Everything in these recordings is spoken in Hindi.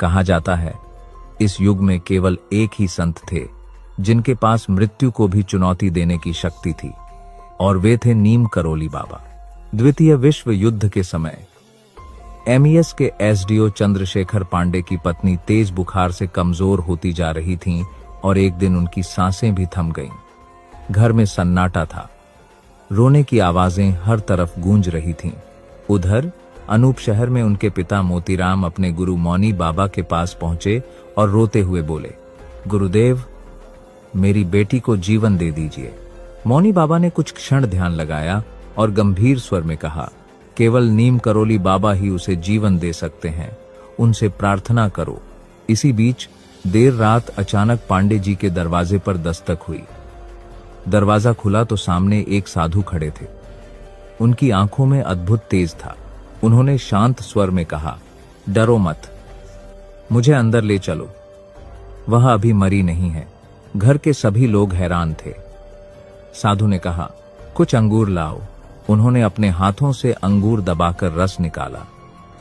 कहा जाता है इस युग में केवल एक ही संत थे जिनके पास मृत्यु को भी चुनौती देने की शक्ति थी, और वे थे नीम करोली बाबा। द्वितीय विश्व युद्ध के समय एमईएस के एसडीओ चंद्रशेखर पांडे की पत्नी तेज बुखार से कमजोर होती जा रही थीं और एक दिन उनकी सांसें भी थम गईं। घर में सन्नाटा था, रोने की आवाजें हर तरफ गूंज रही थीं। उधर अनूप शहर में उनके पिता मोतीराम अपने गुरु मौनी बाबा के पास पहुंचे और रोते हुए बोले, गुरुदेव, मेरी बेटी को जीवन दे दीजिए। मौनी बाबा ने कुछ क्षण ध्यान लगाया और गंभीर स्वर में कहा, केवल नीम करोली बाबा ही उसे जीवन दे सकते हैं, उनसे प्रार्थना करो। इसी बीच देर रात अचानक पांडे जी के दरवाजे पर दस्तक हुई। दरवाजा खुला तो सामने एक साधु खड़े थे। उनकी आंखों में अद्भुत तेज था। उन्होंने शांत स्वर में कहा, डरो मत, मुझे अंदर ले चलो, वह अभी मरी नहीं है। घर के सभी लोग हैरान थे। साधु ने कहा, कुछ अंगूर लाओ। उन्होंने अपने हाथों से अंगूर दबाकर रस निकाला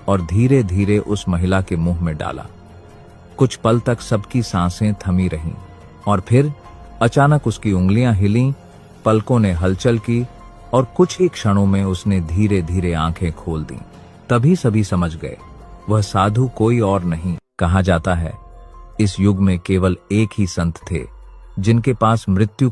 और धीरे धीरे उस महिला के मुंह में डाला। कुछ पल तक सबकी सांसें थमी रहीं और फिर अचानक उसकी उंगलियां हिलीं, पलकों ने हलचल की और कुछ ही क्षणों में उसने धीरे धीरे आंखें खोल दी। तभी सभी समझ गए, वह साधु कोई और नहीं। कहा जाता है इस युग में केवल एक ही संत थे जिनके पास मृत्यु को